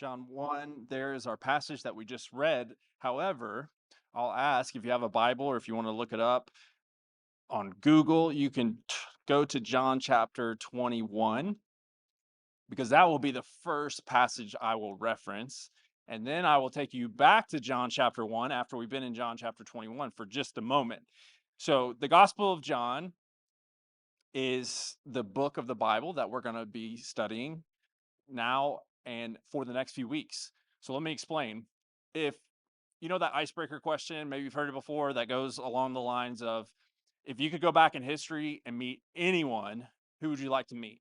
John 1, there is our passage that we just read. However, I'll ask if you have a Bible or if you want to look it up on Google, you can go to John chapter 21 because that will be the first passage I will reference. And then I will take you back to John chapter 1 after we've been in John chapter 21 for just a moment. So, the Gospel of John is the book of the Bible that we're going to be studying now and for the next few weeks. So let me explain. If you know that icebreaker question, maybe you've heard it before, that goes along the lines of if you could go back in history and meet anyone, who would you like to meet?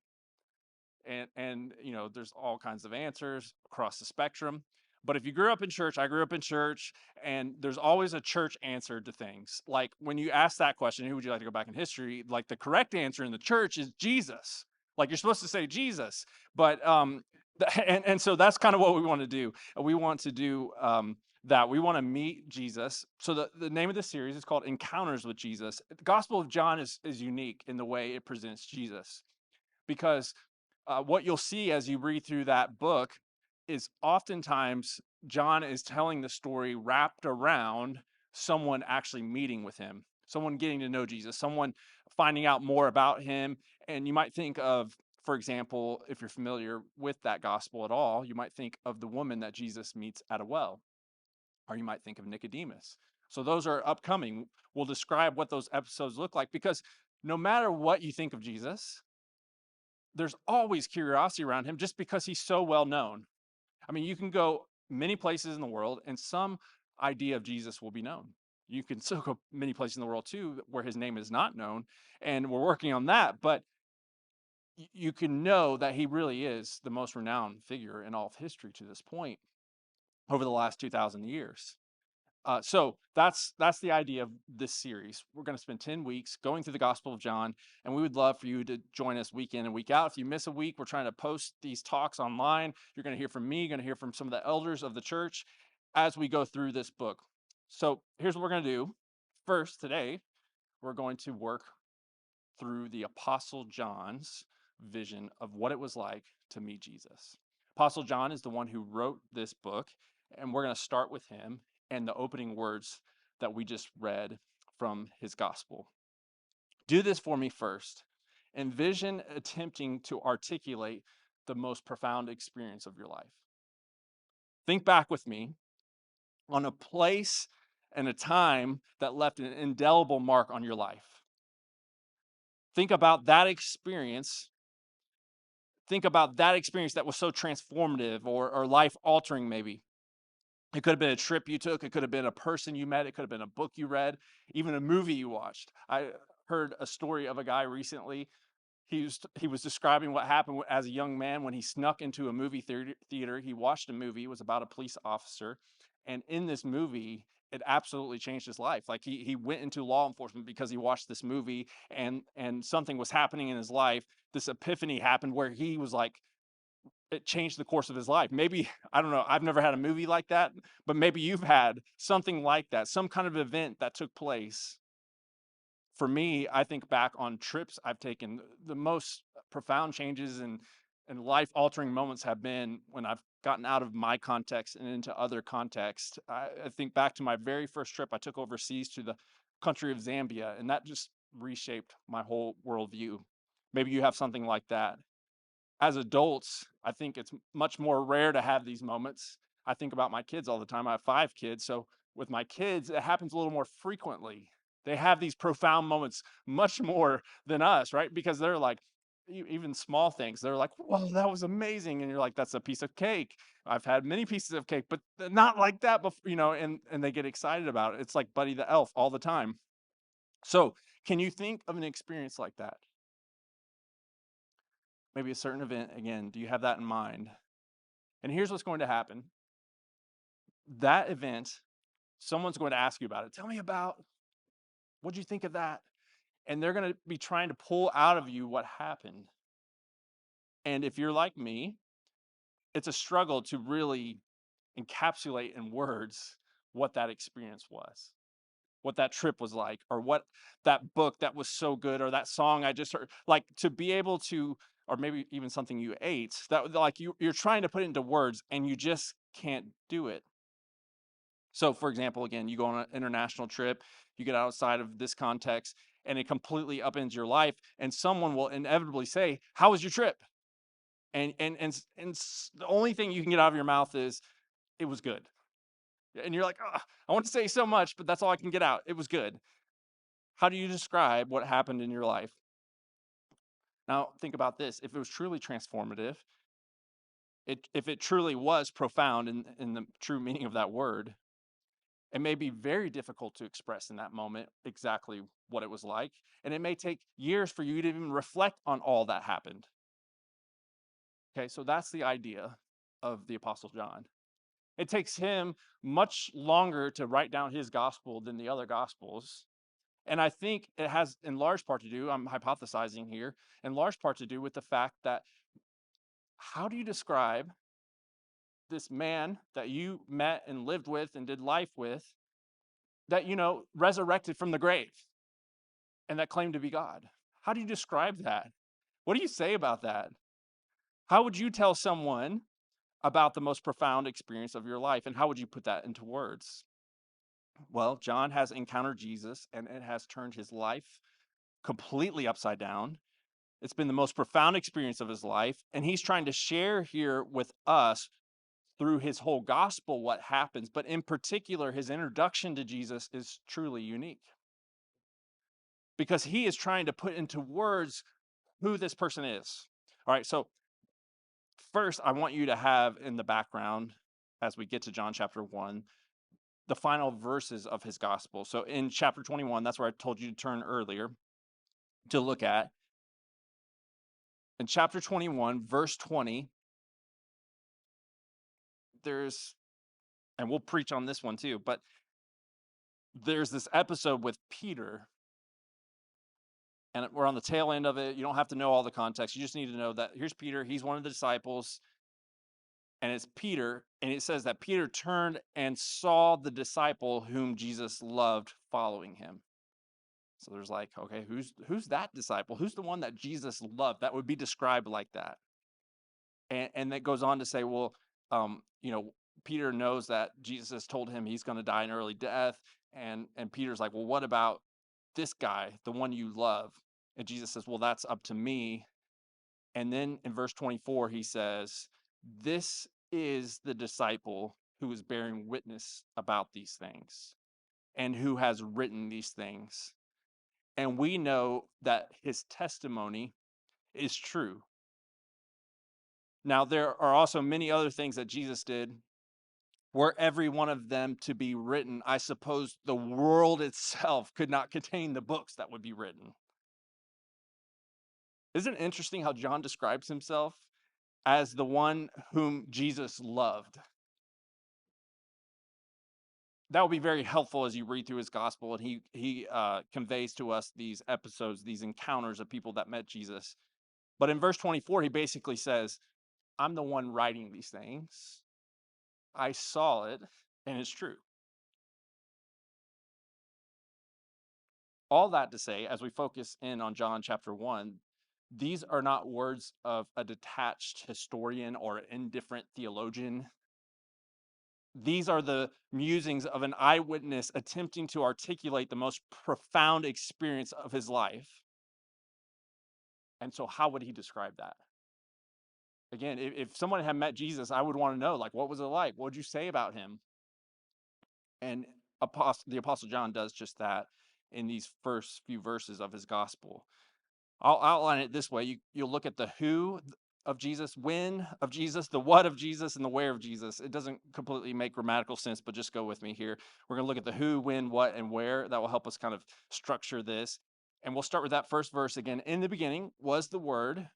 And there's all kinds of answers across the spectrum. But if you grew up in church, I grew up in church, and there's always a church answer to things. Like when you ask that question, who would you like to go back in history? Like the correct answer in the church is Jesus. Like you're supposed to say Jesus, but and so that's kind of what we want to do. We want to do that. We want to meet Jesus. So the name of the series is called Encounters with Jesus. The Gospel of John is unique in the way it presents Jesus because what you'll see as you read through that book is oftentimes John is telling the story wrapped around someone actually meeting with him, someone getting to know Jesus, someone finding out more about him. And you might think of, for example, if you're familiar with that gospel at all, you might think of the woman that Jesus meets at a well, or you might think of Nicodemus. So those are upcoming. We'll describe what those episodes look like because no matter what you think of Jesus, there's always curiosity around him just because he's so well known. I mean, you can go many places in the world and some idea of Jesus will be known. You can still go many places in the world too where his name is not known, and we're working on that, but you can know that he really is the most renowned figure in all of history to this point over the last 2,000 years. So that's the idea of this series. We're going to spend 10 weeks going through the Gospel of John, and we would love for you to join us week in and week out. If you miss a week, we're trying to post these talks online. You're going to hear from me, you're going to hear from some of the elders of the church as we go through this book. So here's what we're going to do. First, today, we're going to work through the Apostle John's vision of what it was like to meet Jesus. Apostle John is the one who wrote this book, and we're going to start with him and the opening words that we just read from his gospel. Do this for me first. Envision attempting to articulate the most profound experience of your life. Think back with me on a place and a time that left an indelible mark on your life. Think about that experience. Think about that experience that was so transformative or life altering, maybe. It could have been a trip you took. It could have been a person you met. It could have been a book you read, even a movie you watched. I heard a story of a guy recently. He was describing what happened as a young man when he snuck into a movie theater. He watched a movie. It was about a police officer, and in this movie, it absolutely changed his life. Like he went into law enforcement because he watched this movie, and something was happening in his life. This epiphany happened where he was like, it changed the course of his life. Maybe, I don't know, I've never had a movie like that, but maybe you've had something like that, some kind of event that took place. For me, I think back on trips I've taken. The most profound changes and life-altering moments have been when I've gotten out of my context and into other contexts. I think back to my very first trip I took overseas to the country of Zambia, and that just reshaped my whole worldview. Maybe you have something like that. As adults, I think it's much more rare to have these moments. I think about my kids all the time. I have 5 kids, so with my kids, it happens a little more frequently. They have these profound moments much more than us, right? Because they're like, even small things, they're like, "Whoa, that was amazing," and you're like, "That's a piece of cake." I've had many pieces of cake, but not like that before, and they get excited about it. It's like Buddy the Elf all the time. So, can you think of an experience like that? Maybe a certain event, again, do you have that in mind? And here's what's going to happen. That event, someone's going to ask you about it. Tell me about what'd you think of that? And they're going to be trying to pull out of you what happened. And if you're like me, it's a struggle to really encapsulate in words what that experience was, what that trip was like, or what that book that was so good, or that song I just heard. Like to be able to or maybe even something you ate that like you're trying to put it into words and you just can't do it. So, for example, again, you go on an international trip, you get outside of this context, and it completely upends your life, and someone will inevitably say, "How was your trip?" And the only thing you can get out of your mouth is, "It was good." And you're like, "Ugh, I want to say so much, but that's all I can get out. It was good." How do you describe what happened in your life? Now, think about this. If it was truly transformative, if it truly was profound in the true meaning of that word, it may be very difficult to express in that moment exactly what it was like. And it may take years for you to even reflect on all that happened. Okay, so that's the idea of the Apostle John. It takes him much longer to write down his gospel than the other gospels. And I think it has, in large part, to do, I'm hypothesizing here, in large part to do with the fact that how do you describe this man that you met and lived with and did life with that, resurrected from the grave and that claimed to be God? How do you describe that? What do you say about that? How would you tell someone about the most profound experience of your life? And how would you put that into words? Well, John has encountered Jesus and it has turned his life completely upside down. It's been the most profound experience of his life. And he's trying to share here with us through his whole gospel what happens. But in particular, his introduction to Jesus is truly unique because he is trying to put into words who this person is. All right. So, first, I want you to have in the background as we get to John chapter 1 the final verses of his gospel. So in chapter 21, that's where I told you to turn earlier to look at. In chapter 21, verse 20, there's, and we'll preach on this one too, but there's this episode with Peter, and we're on the tail end of it. You don't have to know all the context. You just need to know that here's Peter. He's one of the disciples, and it's Peter. And it says that Peter turned and saw the disciple whom Jesus loved following him. So there's like, okay, who's that disciple? Who's the one that Jesus loved? That would be described like that. And that goes on to say, well, Peter knows that Jesus has told him he's going to die an early death, and Peter's like, well, what about this guy, the one you love? And Jesus says, well, that's up to me. And then in verse 24, he says, this is the disciple who is bearing witness about these things and who has written these things. And we know that his testimony is true. Now, there are also many other things that Jesus did. Were every one of them to be written, I suppose the world itself could not contain the books that would be written. Isn't it interesting how John describes himself as the one whom Jesus loved? That will be very helpful as you read through his gospel, and he conveys to us these episodes, these encounters of people that met Jesus. But in verse 24, he basically says, I'm the one writing these things. I saw it, and it's true. All that to say, as we focus in on John chapter 1, these are not words of a detached historian or indifferent theologian. These are the musings of an eyewitness attempting to articulate the most profound experience of his life. And so, how would he describe that? Again, if someone had met Jesus, I would want to know, like, what was it like? What would you say about him? And the Apostle John does just that in these first few verses of his gospel. I'll outline it this way. You'll look at the who of Jesus, when of Jesus, the what of Jesus, and the where of Jesus. It doesn't completely make grammatical sense, but just go with me here. We're going to look at the who, when, what, and where. That will help us kind of structure this. And we'll start with that first verse again. In the beginning was the Word,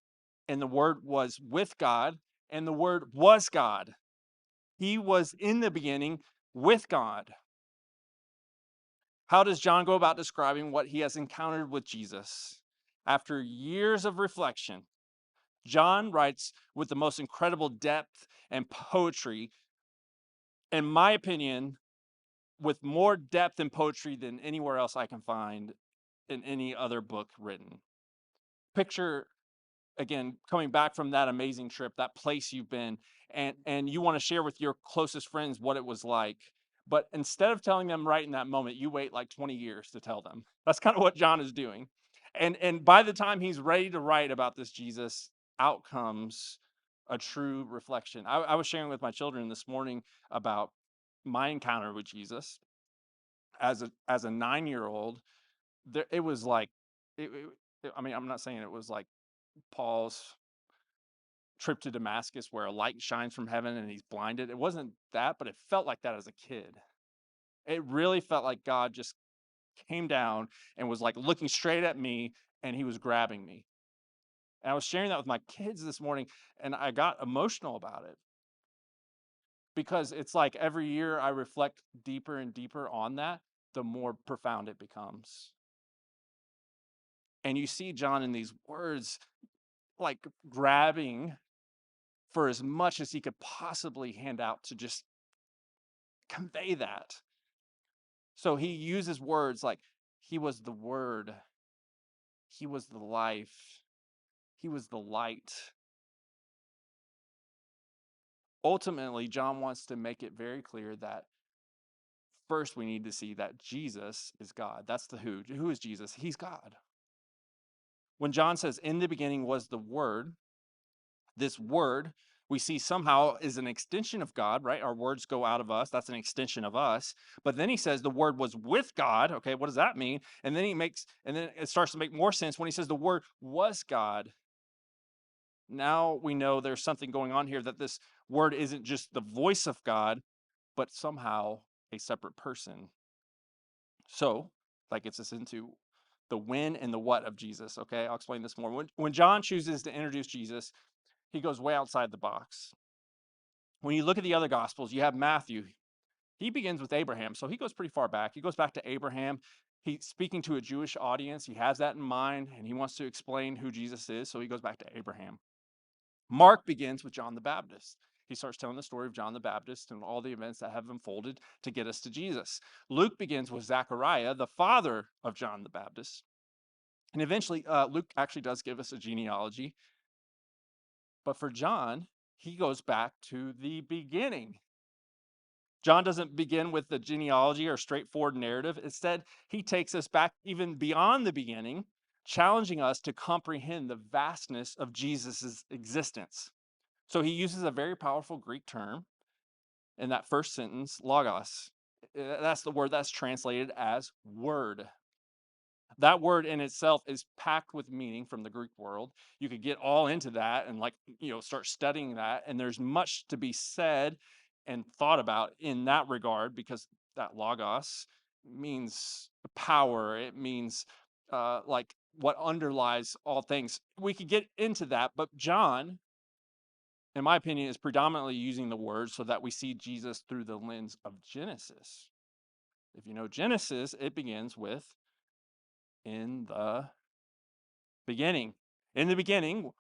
and the Word was with God, and the Word was God. He was in the beginning with God. How does John go about describing what he has encountered with Jesus? After years of reflection, John writes with the most incredible depth and poetry, in my opinion, with more depth and poetry than anywhere else I can find in any other book written. Picture again, coming back from that amazing trip, that place you've been, and you want to share with your closest friends what it was like. But instead of telling them right in that moment, you wait like 20 years to tell them. That's kind of what John is doing. And by the time he's ready to write about this Jesus, out comes a true reflection. I was sharing with my children this morning about my encounter with Jesus as a 9-year-old. There, it was like, I mean, I'm not saying it was like Paul's trip to Damascus where a light shines from heaven and he's blinded. It wasn't that, but it felt like that as a kid. It really felt like God just came down and was like looking straight at me and he was grabbing me. And I was sharing that with my kids this morning and I got emotional about it because it's like every year I reflect deeper and deeper on that, the more profound it becomes. And you see John in these words like grabbing for as much as he could possibly hand out to just convey that. So he uses words like, he was the word, he was the life, he was the light. Ultimately, John wants to make it very clear that first we need to see that Jesus is God. That's the who. Who is Jesus? He's God. When John says, in the beginning was the Word, this word we see somehow is an extension of God, right? Our words go out of us. That's an extension of us. But then he says the word was with God. Okay, what does that mean? And then it starts to make more sense when he says the word was God. Now we know there's something going on here, that this word isn't just the voice of God, but somehow a separate person. So that gets us into the when and the what of Jesus. Okay, I'll explain this more. When John chooses to introduce Jesus, he goes way outside the box. When you look at the other gospels, you have Matthew. He begins with Abraham, so he goes pretty far back. He goes back to Abraham. He's speaking to a Jewish audience. He has that in mind, and he wants to explain who Jesus is, so he goes back to Abraham. Mark begins with John the Baptist. He starts telling the story of John the Baptist and all the events that have unfolded to get us to Jesus. Luke begins with Zechariah, the father of John the Baptist. And eventually, Luke actually does give us a genealogy. But for John, he goes back to the beginning. John doesn't begin with the genealogy or straightforward narrative. Instead, he takes us back even beyond the beginning, challenging us to comprehend the vastness of Jesus' existence. So he uses a very powerful Greek term in that first sentence, logos. That's the word that's translated as word. That word in itself is packed with meaning from the Greek world. You could get all into that and start studying that. And there's much to be said and thought about in that regard, because that logos means power. It means like what underlies all things. We could get into that, but John, in my opinion, is predominantly using the word so that we see Jesus through the lens of Genesis. If you know Genesis, it begins with in the beginning. In the beginning,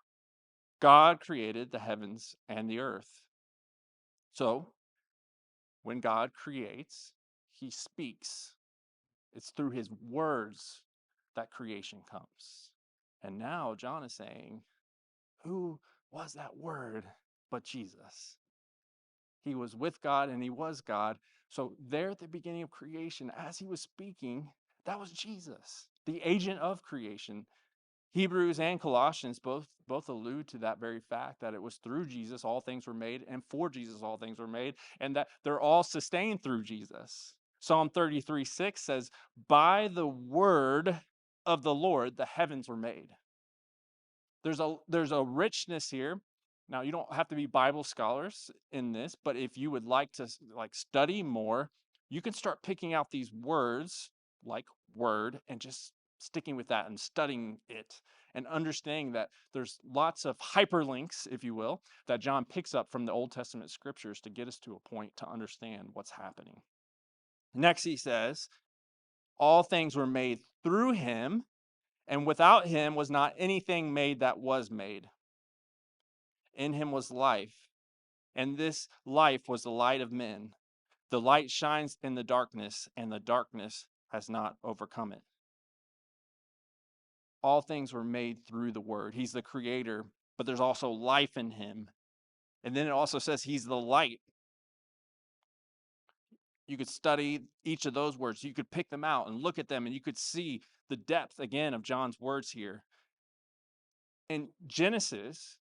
God created the heavens and the earth. So, when God creates, he speaks. It's through his words that creation comes. And now John is saying, who was that word but Jesus? He was with God and he was God. So, there at the beginning of creation, as he was speaking, that was Jesus, the agent of creation. Hebrews and Colossians both allude to that very fact, that it was through Jesus all things were made, and for Jesus all things were made, and that they're all sustained through Jesus. Psalm 33:6 says, by the word of the Lord the heavens were made. There's a richness here. Now, you don't have to be Bible scholars in this, but if you would like to study more, you can start picking out these words like word and just sticking with that and studying it and understanding that there's lots of hyperlinks, if you will, that John picks up from the Old Testament scriptures to get us to a point to understand what's happening. Next, he says, all things were made through him, and without him was not anything made that was made. In him was life, and this life was the light of men. The light shines in the darkness, and the darkness has not overcome it. all things were made through the Word. He's the creator, but there's also life in him. And then it also says he's the light. You could study each of those words. You could pick them out and look at them, and you could see the depth again of John's words here. In Genesis,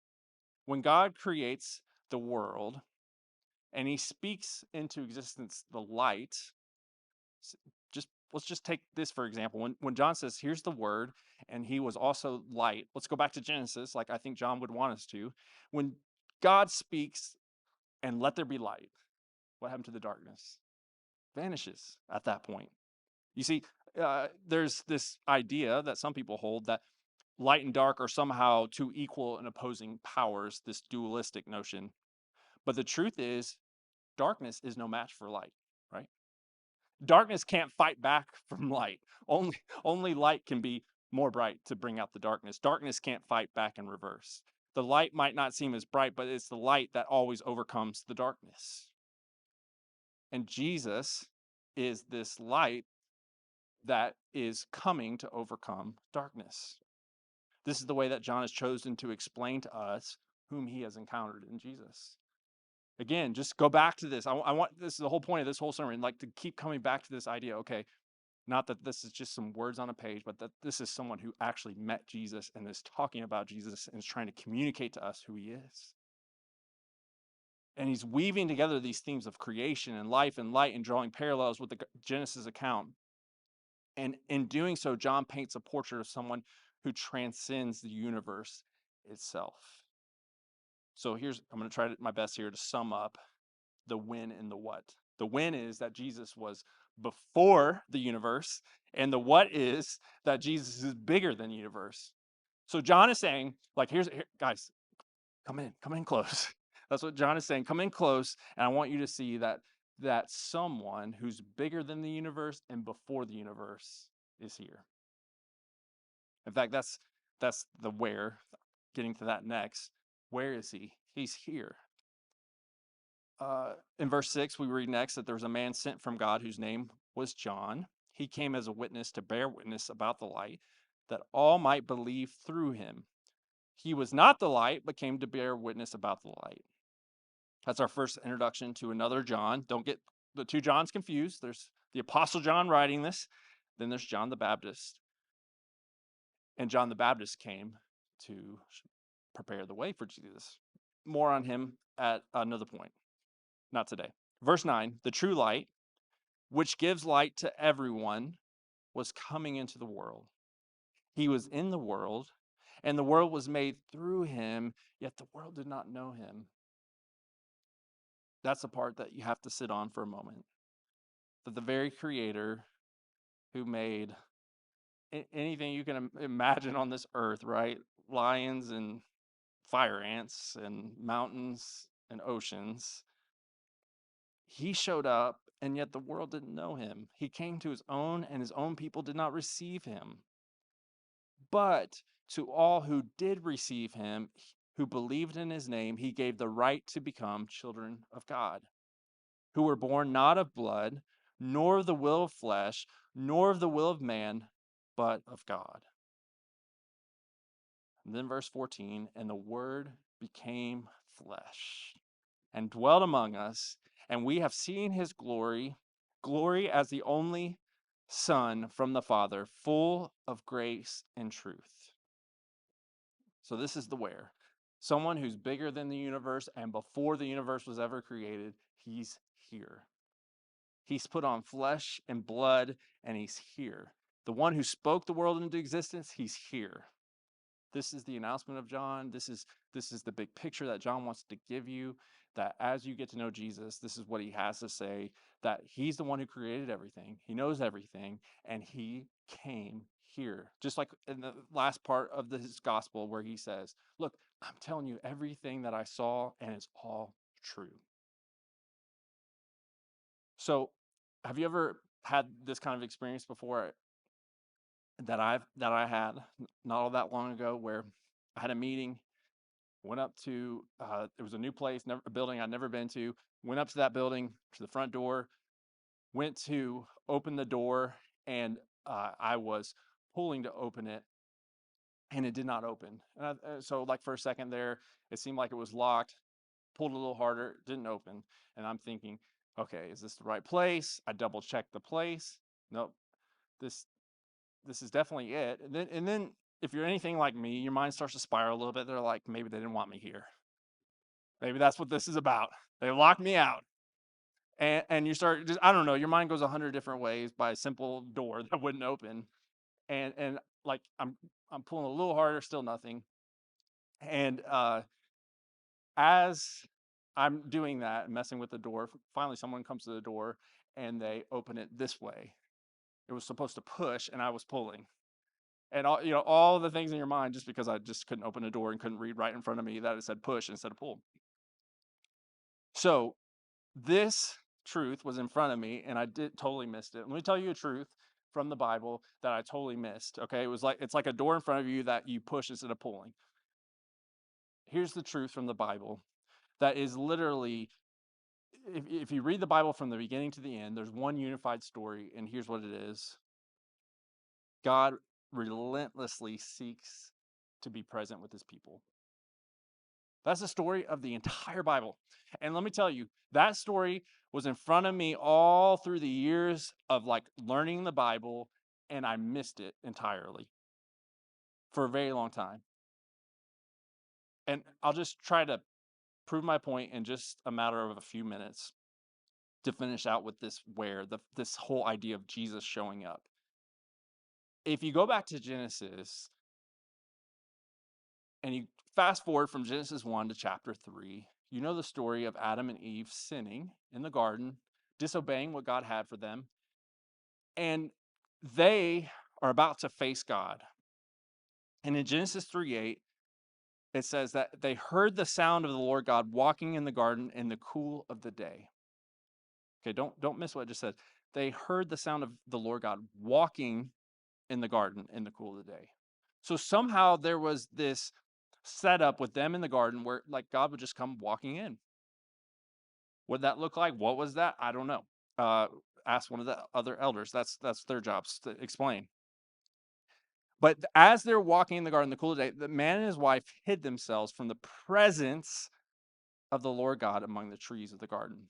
when God creates the world and he speaks into existence the light, let's just take this for example. When John says, here's the word, and he was also light. Let's go back to Genesis, like I think John would want us to. When God speaks and let there be light, what happened to the darkness? Vanishes at that point. You see, there's this idea that some people hold that light and dark are somehow two equal and opposing powers, this dualistic notion. But the truth is, darkness is no match for light, right? Darkness can't fight back from light. Only light can be more bright to bring out the darkness. Darkness can't fight back in reverse. The light might not seem as bright, but it's the light that always overcomes the darkness. And Jesus is this light that is coming to overcome darkness. This is the way that John has chosen to explain to us whom he has encountered in Jesus. Again, just go back to this. I want, this is the whole point of this whole sermon, like to keep coming back to this idea. Okay, not that this is just some words on a page, but that this is someone who actually met Jesus and is talking about Jesus and is trying to communicate to us who he is. And he's weaving together these themes of creation and life and light and drawing parallels with the Genesis account. And in doing so, John paints a portrait of someone who transcends the universe itself. So I'm going to try my best here to sum up the when and the what. The when is that Jesus was before the universe, and the what is that Jesus is bigger than the universe. So John is saying, like, here, guys, come in close. That's what John is saying. Come in close, and I want you to see that someone who's bigger than the universe and before the universe is here. In fact, that's the where. Getting to that next. Where is he? He's here. In verse 6, we read next that there was a man sent from God whose name was John. He came as a witness to bear witness about the light, that all might believe through him. He was not the light, but came to bear witness about the light. That's our first introduction to another John. Don't get the two Johns confused. There's the Apostle John writing this, then there's John the Baptist. And John the Baptist came to prepare the way for Jesus. More on him at another point, not today. Verse 9, the true light, which gives light to everyone, was coming into the world. He was in the world, and the world was made through him, yet the world did not know him. That's the part that you have to sit on for a moment. That the very creator who made anything you can imagine on this earth, right? Lions and fire ants and mountains and oceans. He showed up, and yet the world didn't know him. He came to his own, and his own people did not receive him. But to all who did receive him, who believed in his name, he gave the right to become children of God, who were born not of blood, nor of the will of flesh, nor of the will of man, but of God. And then verse 14, and the word became flesh and dwelt among us, and we have seen his glory as the only Son from the Father, full of grace and truth. So this is the where. Someone who's bigger than the universe, and before the universe was ever created, he's here. He's put on flesh and blood, and he's here. The one who spoke the world into existence, he's here. This is the announcement of John. This is the big picture that John wants to give you, that as you get to know Jesus, this is what he has to say, that he's the one who created everything. He knows everything, and he came here. Just like in the last part of his gospel where he says, look, I'm telling you everything that I saw, and it's all true. So have you ever had this kind of experience before that I had not all that long ago, where I had a meeting, went up to it was a new place, a building I'd never been to, went up to that building, to the front door, went to open the door, and I was pulling to open it, and it did not open. So like for a second there, it seemed like it was locked. Pulled a little harder, didn't open. And I'm thinking, okay, is this the right place? I double checked the place. Nope, this this is definitely it. And then if you're anything like me, your mind starts to spiral a little bit. They're like, maybe they didn't want me here. Maybe that's what this is about. They locked me out. And you start just, I don't know, your mind goes 100 different ways by a simple door that wouldn't open. And like I'm pulling a little harder, still nothing. And as I'm doing that, messing with the door, finally someone comes to the door and they open it this way. It was supposed to push, and I was pulling. And all the things in your mind, just because I just couldn't open a door and couldn't read right in front of me that it said push instead of pull. So this truth was in front of me, and I did totally missed it. Let me tell you a truth from the Bible that I totally missed. Okay, it's like a door in front of you that you push instead of pulling. Here's the truth from the Bible that is literally, if you read the Bible from the beginning to the end, there's one unified story, and here's what it is. God relentlessly seeks to be present with his people. That's the story of the entire Bible. And let me tell you, that story was in front of me all through the years of like learning the Bible, and I missed it entirely for a very long time. And I'll just try to prove my point in just a matter of a few minutes to finish out with this whole idea of Jesus showing up. If you go back to Genesis and you fast forward from Genesis 1 to chapter 3, you know the story of Adam and Eve sinning in the garden, disobeying what God had for them, and they are about to face God. And in Genesis 3:8, it says that they heard the sound of the Lord God walking in the garden in the cool of the day. Okay, don't miss what I just said. They heard the sound of the Lord God walking in the garden in the cool of the day. So somehow there was this setup with them in the garden where like God would just come walking in. What that look like? What was that? I don't know. Ask one of the other elders. That's their jobs to explain. But as they're walking in the garden in the cool of the day, the man and his wife hid themselves from the presence of the Lord God among the trees of the garden.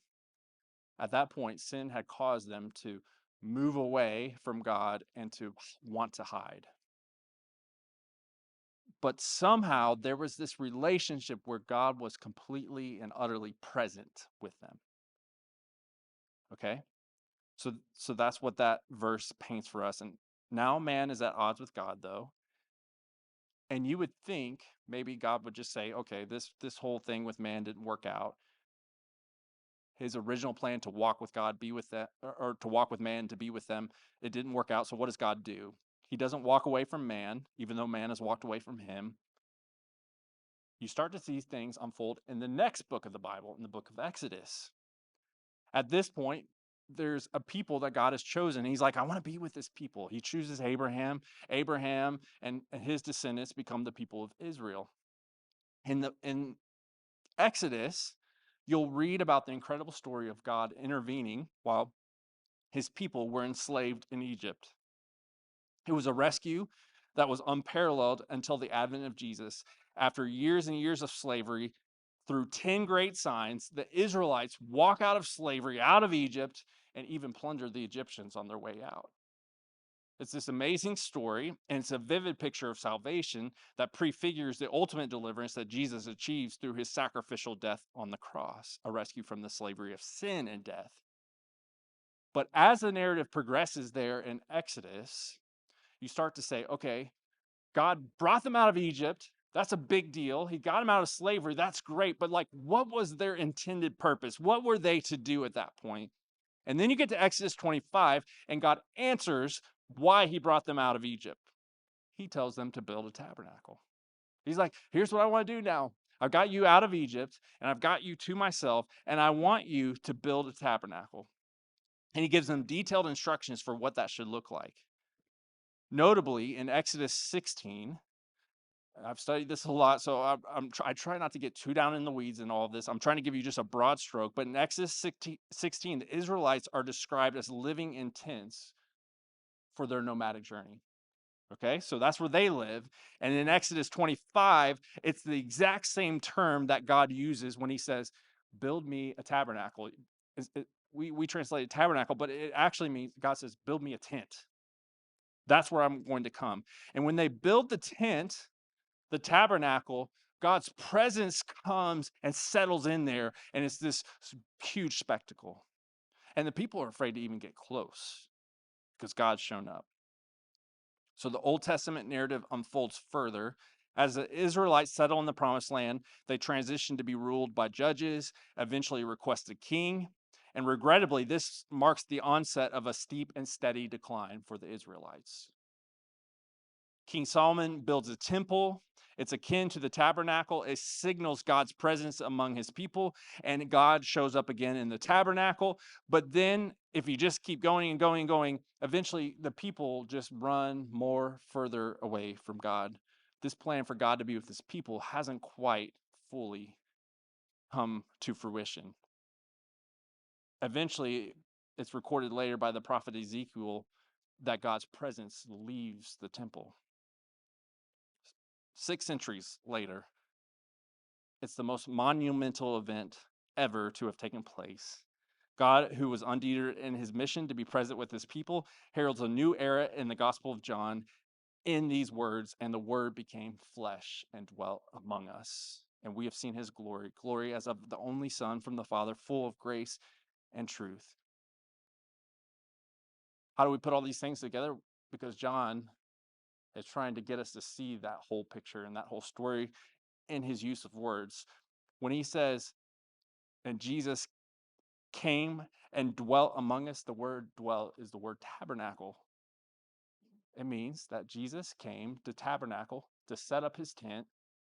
At that point, sin had caused them to move away from God and to want to hide. But somehow there was this relationship where God was completely and utterly present with them. Okay? So that's what that verse paints for us. And now man is at odds with God, though. And you would think maybe God would just say, okay, this whole thing with man didn't work out. His original plan to walk with God, be with that, or to walk with man, to be with them, it didn't work out. So what does God do? He doesn't walk away from man, even though man has walked away from him. You start to see things unfold in the next book of the Bible, in the book of Exodus. At this point, there's a people that God has chosen. He's like, I want to be with this people. He chooses Abraham. Abraham and his descendants become the people of Israel. In Exodus, you'll read about the incredible story of God intervening while his people were enslaved in Egypt. It was a rescue that was unparalleled until the advent of Jesus. After years and years of slavery, through 10 great signs, the Israelites walk out of slavery, out of Egypt, and even plunder the Egyptians on their way out. It's this amazing story, and it's a vivid picture of salvation that prefigures the ultimate deliverance that Jesus achieves through his sacrificial death on the cross, a rescue from the slavery of sin and death. But as the narrative progresses there in Exodus, you start to say, okay, God brought them out of Egypt. That's a big deal. He got them out of slavery. That's great. But like, what was their intended purpose? What were they to do at that point? And then you get to Exodus 25, and God answers why he brought them out of Egypt. He tells them to build a tabernacle. He's like, here's what I want to do now. I've got you out of Egypt, and I've got you to myself, and I want you to build a tabernacle. And he gives them detailed instructions for what that should look like. Notably, in Exodus 16, I've studied this a lot, so I try not to get too down in the weeds in all of this. I'm trying to give you just a broad stroke. But in Exodus 16, the Israelites are described as living in tents for their nomadic journey. Okay, so that's where they live. And in Exodus 25, it's the exact same term that God uses when he says, build me a tabernacle. We translate it tabernacle, but it actually means God says, build me a tent. That's where I'm going to come. And when they build the tent, the tabernacle, God's presence comes and settles in there, and it's this huge spectacle. And the people are afraid to even get close because God's shown up. So the Old Testament narrative unfolds further. As the Israelites settle in the promised land, they transition to be ruled by judges, eventually request a king. And regrettably, this marks the onset of a steep and steady decline for the Israelites. King Solomon builds a temple. It's akin to the tabernacle. It signals God's presence among his people, and God shows up again in the tabernacle. But then, if you just keep going and going and going, eventually the people just run more further away from God. This plan for God to be with his people hasn't quite fully come to fruition. Eventually, it's recorded later by the prophet Ezekiel that God's presence leaves the temple. 6 centuries later, it's the most monumental event ever to have taken place. God, who was undeterred in his mission to be present with his people, heralds a new era in the Gospel of John in these words, and the Word became flesh and dwelt among us. And we have seen his glory, glory as of the only Son from the Father, full of grace and truth. How do we put all these things together? Because John is trying to get us to see that whole picture and that whole story in his use of words. When he says, and Jesus came and dwelt among us, the word dwell is the word tabernacle. It means that Jesus came to tabernacle, to set up his tent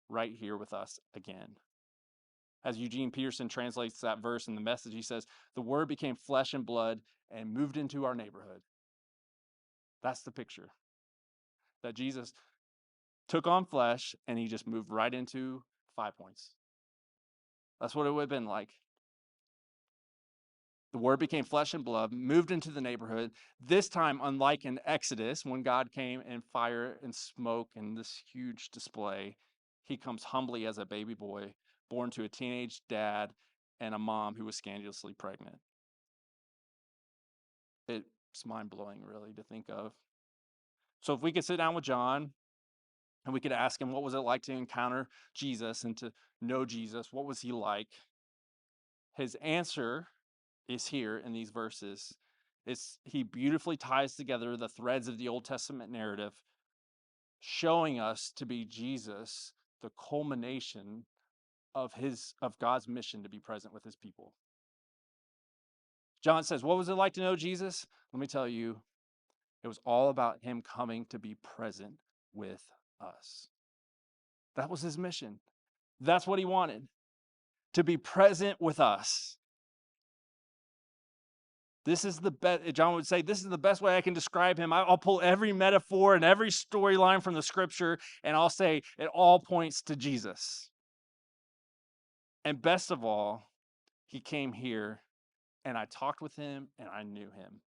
right here with us again. As Eugene Peterson translates that verse in the Message, he says, the word became flesh and blood and moved into our neighborhood. That's the picture. That Jesus took on flesh and he just moved right into 5 Points. That's what it would have been like. The word became flesh and blood, moved into the neighborhood. This time, unlike in Exodus, when God came in fire and smoke and this huge display, he comes humbly as a baby boy, born to a teenage dad and a mom who was scandalously pregnant. It's mind-blowing, really, to think of. So if we could sit down with John and we could ask him, what was it like to encounter Jesus and to know Jesus? What was he like? His answer is here in these verses. He beautifully ties together the threads of the Old Testament narrative, showing us to be Jesus, the culmination of God's mission to be present with his people. John says, what was it like to know Jesus? Let me tell you, it was all about him coming to be present with us. That was his mission. That's what he wanted, to be present with us. This is the best, John would say, this is the best way I can describe him. I'll pull every metaphor and every storyline from the scripture, and I'll say it all points to Jesus. And best of all, he came here, and I talked with him, and I knew him.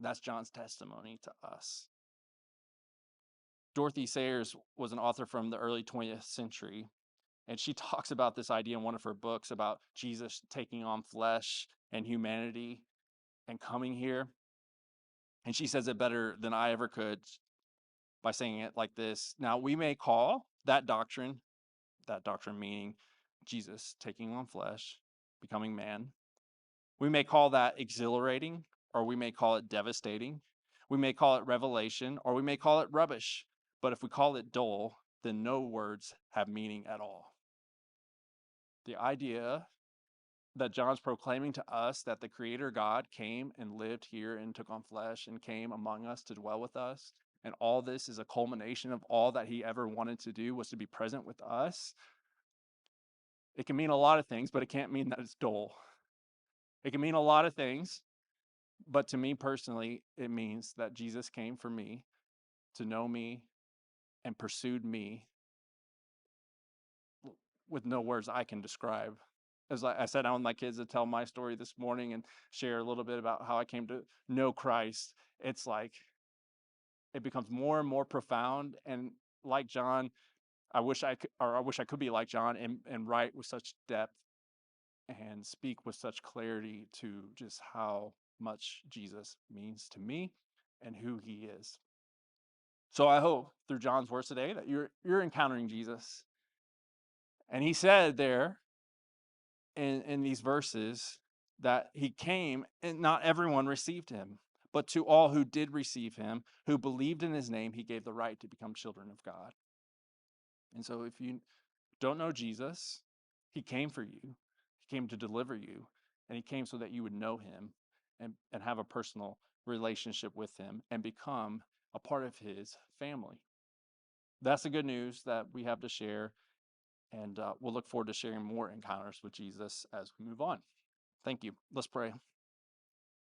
That's John's testimony to us. Dorothy Sayers was an author from the early 20th century, and she talks about this idea in one of her books about Jesus taking on flesh and humanity and coming here. And she says it better than I ever could by saying it like this. Now, we may call that doctrine meaning Jesus taking on flesh, becoming man. We may call that exhilarating, or we may call it devastating. We may call it revelation, or we may call it rubbish. But if we call it dull, then no words have meaning at all. The idea that John's proclaiming to us that the Creator God came and lived here and took on flesh and came among us to dwell with us, and all this is a culmination of all that he ever wanted to do was to be present with us. It can mean a lot of things, but it can't mean that it's dull. It can mean a lot of things, but to me personally, it means that Jesus came for me, to know me, and pursued me with no words I can describe. As I sat down with my kids to tell my story this morning and share a little bit about how I came to know Christ, it's it becomes more and more profound. And like John, I wish I could be like John and write with such depth and speak with such clarity to just how much Jesus means to me and who he is. So I hope through John's words today that you're encountering Jesus. And he said there in these verses that he came and not everyone received him, but to all who did receive him, who believed in his name, he gave the right to become children of God. And so if you don't know Jesus, he came for you. He came to deliver you, and he came so that you would know him and have a personal relationship with him and become a part of his family. That's the good news that we have to share, and we'll look forward to sharing more encounters with Jesus as we move on. Thank you. Let's pray.